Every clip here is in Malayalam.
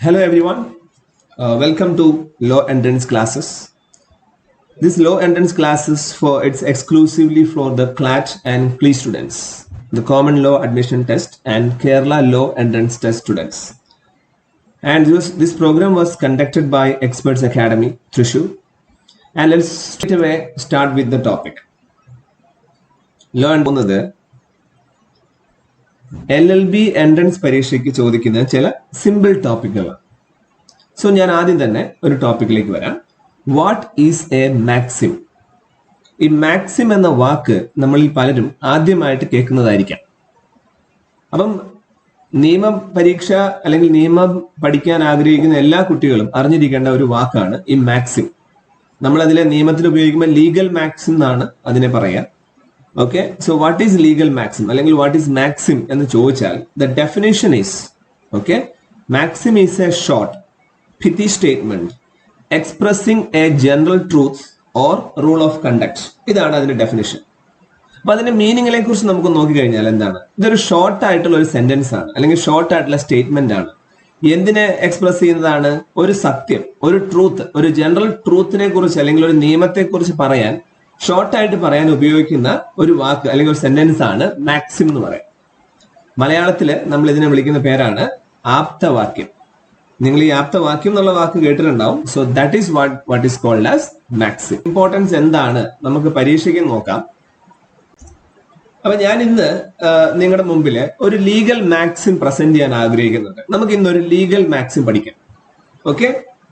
Hello everyone, welcome to Law Entrance classes. This Law Entrance classes it's exclusively for the CLAT and CLE students, the Common Law Admission Test and Kerala Law Entrance Test students. And this program was conducted by Experts Academy, Thrissur. And let's straight away start with the topic. Law and LLB entrance പരീക്ഷയ്ക്ക് ചോദിക്കുന്ന ചില സിമ്പിൾ ടോപ്പിക്കുകളാണ്. സോ ഞാൻ ആദ്യം തന്നെ ഒരു ടോപ്പിക്കിലേക്ക് വരാം. What is A Maxim? ഈ മാക്സിം എന്ന വാക്ക് നമ്മളിൽ പലരും ആദ്യമായിട്ട് കേൾക്കുന്നതായിരിക്കാം. അപ്പം നിയമ പരീക്ഷ അല്ലെങ്കിൽ നിയമം പഠിക്കാൻ ആഗ്രഹിക്കുന്ന എല്ലാ കുട്ടികളും അറിഞ്ഞിരിക്കേണ്ട ഒരു വാക്കാണ് ഈ മാക്സിം. നമ്മളതിലെ നിയമത്തിൽ ഉപയോഗിക്കുമ്പോൾ ലീഗൽ മാക്സിം എന്നാണ് അതിനെ പറയാ. Okay, so what is legal maxim? അല്ലെങ്കിൽ what is maxim എന്ന് ചോദിച്ചാൽ the definition is, okay, maxim is a short, pithy statement expressing a general truth or rule of conduct. ഇതാണ് അതിന്റെ ഡെഫിനിഷൻ. അപ്പൊ അതിന്റെ മീനിങ്ങിനെ കുറിച്ച് നമുക്ക് നോക്കിക്കഴിഞ്ഞാൽ എന്താണ്? ഇതൊരു ഷോർട്ട് ആയിട്ടുള്ള ഒരു സെന്റൻസ് ആണ്, അല്ലെങ്കിൽ ഷോർട്ട് ആയിട്ടുള്ള സ്റ്റേറ്റ്മെന്റ് ആണ്. എന്തിനെ എക്സ്പ്രസ് ചെയ്യുന്നതാണ്? ഒരു സത്യം, ഒരു ട്രൂത്ത്, ഒരു ജനറൽ ട്രൂത്തിനെ കുറിച്ച് അല്ലെങ്കിൽ ഒരു നിയമത്തെ കുറിച്ച് പറയാൻ ഷോർട്ടായിട്ട് പറയാൻ ഉപയോഗിക്കുന്ന ഒരു വാക്ക് അല്ലെങ്കിൽ ഒരു സെന്റൻസ് ആണ് മാക്സിം എന്ന് പറയാം. മലയാളത്തില് നമ്മൾ ഇതിനെ വിളിക്കുന്ന പേരാണ് ആപ്തവാക്യം. നിങ്ങൾ ഈ ആപ്തവാക്യം എന്നുള്ള വാക്ക് കേട്ടിട്ടുണ്ടാവും. So that is what is called as maxim. Importance എന്താണ് നമുക്ക് പരീക്ഷയ്ക്ക് നോക്കാം. അപ്പൊ ഞാൻ ഇന്ന് നിങ്ങളുടെ മുമ്പിൽ ഒരു ലീഗൽ മാക്സിം പ്രസന്റ് ചെയ്യാൻ ആഗ്രഹിക്കുന്നുണ്ട്. നമുക്ക് ഇന്ന് ഒരു ലീഗൽ മാക്സിം പഠിക്കാം. ഓക്കെ,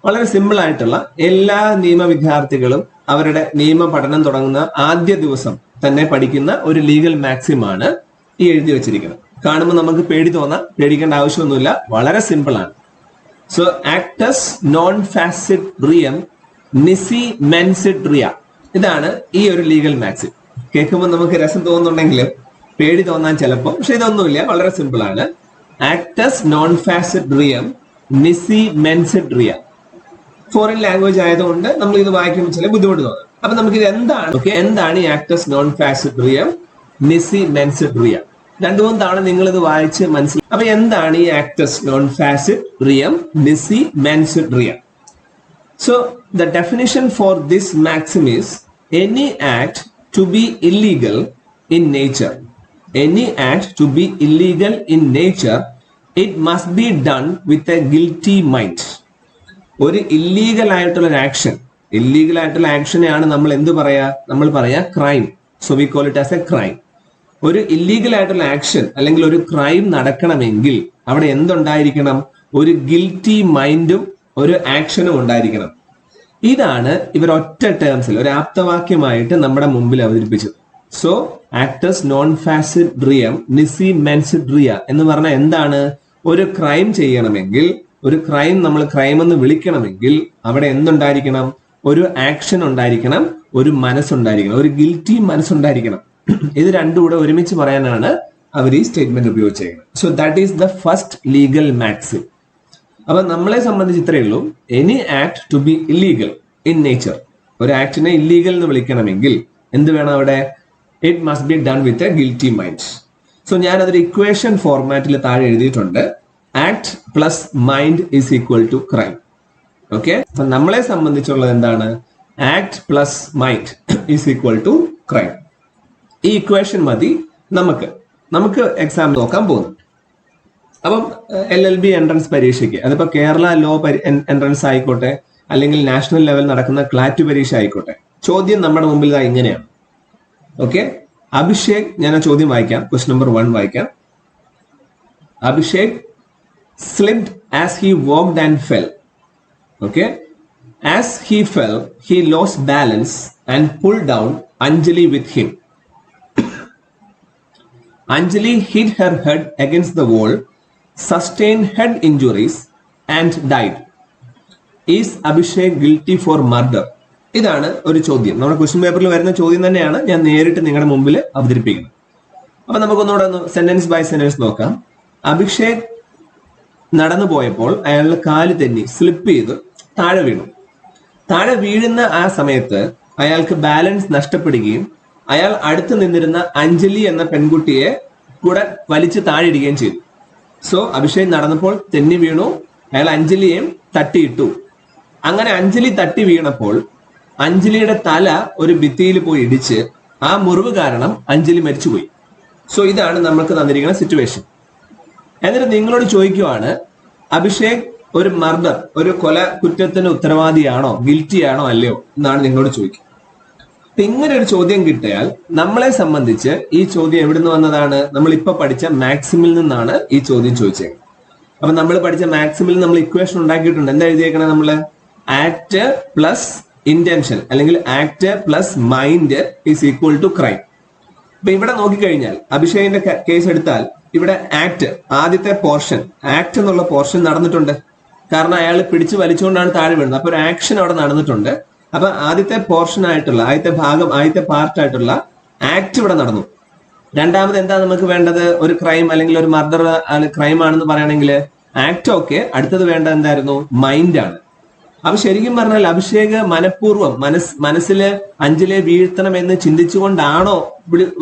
വളരെ സിമ്പിൾ ആയിട്ടുള്ള, എല്ലാ നിയമ വിദ്യാർത്ഥികളും അവരുടെ നിയമ പഠനം തുടങ്ങുന്ന ആദ്യ ദിവസം തന്നെ പഠിക്കുന്ന ഒരു ലീഗൽ മാക്സിം ആണ് ഈ എഴുതി വെച്ചിരിക്കുന്നത്. കാണുമ്പോൾ നമുക്ക് പേടിക്കേണ്ട ആവശ്യമൊന്നുമില്ല, വളരെ സിമ്പിൾ ആണ്. സോ ആക്ടസ് നോൺ ഫാസിറ്റ് റിയം നിസി മെൻസിറ്റ് റിയ, ഇതാണ് ഈ ഒരു ലീഗൽ മാക്സിം. കേൾക്കുമ്പോൾ നമുക്ക് രസം തോന്നുന്നുണ്ടെങ്കിലും പേടി തോന്നാൻ ചിലപ്പോൾ, പക്ഷെ ഇതൊന്നുമില്ല, വളരെ സിമ്പിൾ ആണ്. ആക്ടസ് നോൺ ഫാസിറ്റ് റിയം നിസി മെൻസിറ്റ് റിയ. ഫോറിൻ ലാംഗ്വേജ് ആയതുകൊണ്ട് നമ്മൾ ഇത് വായിക്കുമ്പോൾ ചില ബുദ്ധിമുട്ട് തോന്നും. അപ്പൊ നമുക്ക് ഇത് എന്താണ് ഈ ആക്ടസ് നോൺ ഫാസിറ്റ് റിയം നിസി മെൻസിറ്റ് റിയ? രണ്ടു മൂന്ന് തവണ നിങ്ങൾ ഇത് വായിച്ച് മനസ്സിലാക്കി. അപ്പൊ എന്താണ് ഈ ആക്ടസ് നോൺ ഫാസിറ്റ് റിയം നിസി മെൻസിറ്റ് റിയ? So the definition for this maxim is any act to be illegal in nature. Any act to be illegal in nature, it must be done with a guilty mind. ഒരു ഇല്ലീഗൽ ആയിട്ടുള്ള ആക്ഷനെയാണ് നമ്മൾ എന്ത് പറയാ? നമ്മൾ പറയാ crime. So we call it as a crime. ഒരു ഇല്ലീഗൽ ആയിട്ടുള്ള ആക്ഷൻ അല്ലെങ്കിൽ ഒരു ക്രൈം നടക്കണമെങ്കിൽ അവിടെ എന്തുണ്ടായിരിക്കണം? ഒരു ഗിൽറ്റി മൈൻഡും ഒരു ആക്ഷനും ഉണ്ടായിരിക്കണം. ഇതാണ് ഇവർ ഒറ്റ ടേംസിൽ ഒരു ആപ്തവാക്യമായിട്ട് നമ്മുടെ മുമ്പിൽ അവതരിപ്പിച്ചത്. സോ ആക്ടസ് നോൺ ഫാസിറ്റ് റിയം നിസി മെൻസിറ്റ് റിയ എന്ന് പറഞ്ഞാൽ എന്താണ്? ഒരു ക്രൈം ചെയ്യണമെങ്കിൽ, ഒരു ക്രൈം നമ്മൾ ക്രൈം എന്ന് വിളിക്കണമെങ്കിൽ അവിടെ എന്തുണ്ടായിരിക്കണം? ഒരു ആക്ഷൻ ഉണ്ടായിരിക്കണം, ഒരു മനസ്സുണ്ടായിരിക്കണം, ഒരു ഗിൽറ്റി മനസ്സുണ്ടായിരിക്കണം. ഇത് രണ്ടും കൂടെ ഒരുമിച്ച് പറയാനാണ് അവർ ഈ സ്റ്റേറ്റ്മെന്റ് ഉപയോഗിച്ചിരിക്കുന്നത്. So that is the first legal maxim. അപ്പൊ നമ്മളെ സംബന്ധിച്ച് ഇത്രയേ ഉള്ളൂ. Any act to be illegal in nature, ഒരു ആക്ടിനെ ഇല്ലീഗൽ എന്ന് വിളിക്കണമെങ്കിൽ എന്ത് വേണം അവിടെ? It must be done with a guilty mind. So ഞാൻ അതൊരു ഇക്വേഷൻ ഫോർമാറ്റിൽ താഴെ എഴുതിയിട്ടുണ്ട്. Act plus mind is equal to crime. Okay, അപ്പൊ നമ്മളെ സംബന്ധിച്ചുള്ളത് എന്താണ്? Act plus mind is equal to crime. ഈ ഇക്വേഷൻ മതി നമുക്ക് എക്സാം നോക്കാൻ പോകുന്നു. അപ്പം LLB എൻട്രൻസ് പരീക്ഷയ്ക്ക്, അതിപ്പോ കേരള ലോ എൻട്രൻസ് ആയിക്കോട്ടെ അല്ലെങ്കിൽ നാഷണൽ ലെവൽ നടക്കുന്ന ക്ലാറ്റ് പരീക്ഷ ആയിക്കോട്ടെ, ചോദ്യം നമ്മുടെ മുമ്പിൽ ഇതാ ഇങ്ങനെയാണ്. ഓക്കെ, അഭിഷേക്, ഞാൻ ആ ചോദ്യം വായിക്കാം. ക്വസ്റ്റ്യൻ നമ്പർ 1 വായിക്കാം. Abhishek slipped as he walked and fell. Okay, as he fell, he lost balance and pulled down Anjali with him. Anjali hit her head against the wall, sustained head injuries and died. Is Abhishek guilty for murder? ഇതാണ് ഒരു ചോദ്യം. നമ്മുടെ ക്വസ്റ്റ്യൻ പേപ്പറിൽ വരുന്ന ചോദ്യം തന്നെയാണ് ഞാൻ നേരിട്ട് നിങ്ങളുടെ മുമ്പിൽ അവതരിപ്പിക്കുന്നത്. അപ്പൊ നമുക്കൊന്നുകൂടെ സെന്റൻസ് ബൈ സെന്റൻസ് നോക്കാം. അഭിഷേക് നടന്നു പോയപ്പോൾ അയാളുടെ കാല് തെന്നി, സ്ലിപ്പ് ചെയ്ത് താഴെ വീണു. താഴെ വീഴുന്ന ആ സമയത്ത് അയാൾക്ക് ബാലൻസ് നഷ്ടപ്പെടുകയും അയാൾ അടുത്ത് നിന്നിരുന്ന അഞ്ജലി എന്ന പെൺകുട്ടിയെ കൂടെ വലിച്ചു താഴെ ഇടുകയും ചെയ്തു. സോ അഭിഷേക് നടന്നപ്പോൾ തെന്നി വീണു, അയാൾ അഞ്ജലിയെയും തട്ടിയിട്ടു. അങ്ങനെ അഞ്ജലി തട്ടി വീണപ്പോൾ അഞ്ജലിയുടെ തല ഒരു ഭിത്തിയിൽ പോയി ഇടിച്ച് ആ മുറിവ് കാരണം അഞ്ജലി മരിച്ചുപോയി. സോ ഇതാണ് നമുക്ക് തന്നിരിക്കുന്ന സിറ്റുവേഷൻ. എന്നിട്ട് നിങ്ങളോട് ചോദിക്കുവാണ്, അഭിഷേക് ഒരു മർഡർ, ഒരു കൊല കുറ്റത്തിന് ഉത്തരവാദിയാണോ, ഗിൽറ്റി ആണോ അല്ലയോ എന്നാണ് നിങ്ങളോട് ചോദിക്കുക. ഇങ്ങനെ ഒരു ചോദ്യം കിട്ടിയാൽ നമ്മളെ സംബന്ധിച്ച് ഈ ചോദ്യം എവിടുന്ന് വന്നതാണ്? നമ്മൾ ഇപ്പൊ പഠിച്ച മാക്സിമിൽ നിന്നാണ് ഈ ചോദ്യം ചോദിച്ചത്. അപ്പൊ നമ്മൾ പഠിച്ച മാക്സിമിൽ നമ്മൾ ഇക്വേഷൻ ഉണ്ടാക്കിയിട്ടുണ്ട്. എന്താ എഴുതിയേക്കണേ? നമ്മള് ആക്ട് പ്ലസ് ഇന്റൻഷൻ അല്ലെങ്കിൽ act plus mind is equal to crime. അപ്പൊ ഇവിടെ നോക്കിക്കഴിഞ്ഞാൽ അഭിഷേകിന്റെ കേസ് എടുത്താൽ ഇവിടെ ആക്ട്, ആദ്യത്തെ പോർഷൻ, ആക്ട് എന്നുള്ള പോർഷൻ നടന്നിട്ടുണ്ട്. കാരണം അയാൾ പിടിച്ചു വലിച്ചുകൊണ്ടാണ് താഴെ വീഴുന്നത്. അപ്പൊ ഒരു ആക്ഷൻ അവിടെ നടന്നിട്ടുണ്ട്. അപ്പൊ ആദ്യത്തെ പോർഷൻ ആയിട്ടുള്ള, ആദ്യത്തെ ഭാഗം, ആദ്യത്തെ പാർട്ടായിട്ടുള്ള ആക്ട് ഇവിടെ നടന്നു. രണ്ടാമത് എന്താ നമുക്ക് വേണ്ടത്? ഒരു ക്രൈം അല്ലെങ്കിൽ ഒരു മർഡർ ക്രൈം ആണെന്ന് പറയണമെങ്കിൽ ആക്ട് ഓക്കെ, അടുത്തത് വേണ്ടത് എന്തായിരുന്നു? മൈൻഡാണ്. അപ്പൊ ശരിക്കും പറഞ്ഞാൽ അഭിഷേക് മനഃപൂർവ്വം മനസ്സില് അഞ്ജലിയെ വീഴ്ത്തണം എന്ന് ചിന്തിച്ചുകൊണ്ടാണോ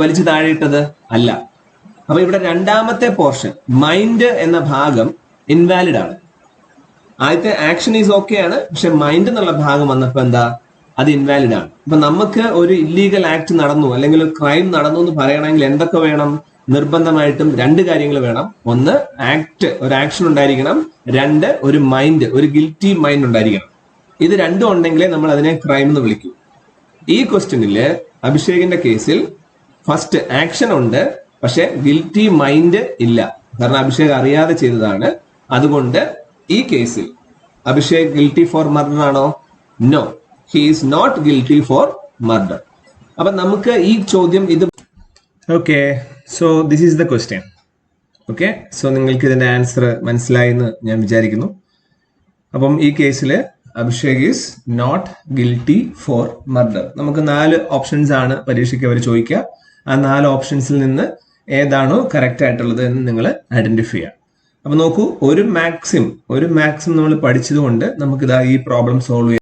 വലിച്ചു താഴെയിട്ടത്? അല്ല. അപ്പൊ ഇവിടെ രണ്ടാമത്തെ പോർഷൻ മൈൻഡ് എന്ന ഭാഗം ഇൻവാലിഡ് ആണ്. ആദ്യത്തെ ആക്ഷൻ ഈസ് ഓക്കെ ആണ്, പക്ഷെ മൈൻഡ് എന്നുള്ള ഭാഗം വന്നപ്പോ എന്താ? അത് ഇൻവാലിഡ് ആണ്. അപ്പൊ നമുക്ക് ഒരു ഇല്ലീഗൽ ആക്ട് നടന്നു അല്ലെങ്കിൽ ഒരു ക്രൈം നടന്നു എന്ന് പറയണമെങ്കിൽ എന്തൊക്കെ വേണം? നിർബന്ധമായിട്ടും രണ്ട് കാര്യങ്ങൾ വേണം. ഒന്ന്, ആക്ട്, ഒരു ആക്ഷൻ ഉണ്ടായിരിക്കണം. രണ്ട്, ഒരു മൈൻഡ്, ഒരു ഗിൽറ്റി മൈൻഡ് ഉണ്ടായിരിക്കണം. ഇത് രണ്ടും ഉണ്ടെങ്കിലേ നമ്മൾ അതിനെ ക്രൈം എന്ന് വിളിക്കൂ. ഈ ക്വസ്റ്റ്യനില് അഭിഷേകിന്റെ കേസിൽ ഫസ്റ്റ് ആക്ഷൻ ഉണ്ട്, പക്ഷെ ഗിൽറ്റി മൈൻഡ് ഇല്ല. കാരണം അഭിഷേക് അറിയാതെ ചെയ്തതാണ്. അതുകൊണ്ട് ഈ കേസിൽ അഭിഷേക് ഗിൽറ്റി ഫോർ മർഡർ ആണോ? No, he is not guilty for murder. അപ്പൊ നമുക്ക് ഈ ചോദ്യം ഇത് okay. So this is the question. Okay, so നിങ്ങൾക്ക് ഇതിന്റെ ആൻസർ മനസ്സിലായി എന്ന് ഞാൻ വിചാരിക്കുന്നു. അപ്പം ഈ കേസിൽ Abhishek is not guilty for murder. നമുക്ക് 4 ഓപ്ഷൻസ് ആണ് പരീക്ഷയ്ക്ക് അവർ ചോദിക്കുക. ആ 4 ഓപ്ഷൻസിൽ നിന്ന് ഏതാണോ കറക്റ്റ് ആയിട്ടുള്ളത് എന്ന് നിങ്ങൾ ഐഡന്റിഫൈ ചെയ്യാം. അപ്പൊ നോക്കൂ, ഒരു മാക്സിം നമ്മൾ പഠിച്ചത് കൊണ്ട് നമുക്കിതാ ഈ പ്രോബ്ലം സോൾവ് ചെയ്യാം.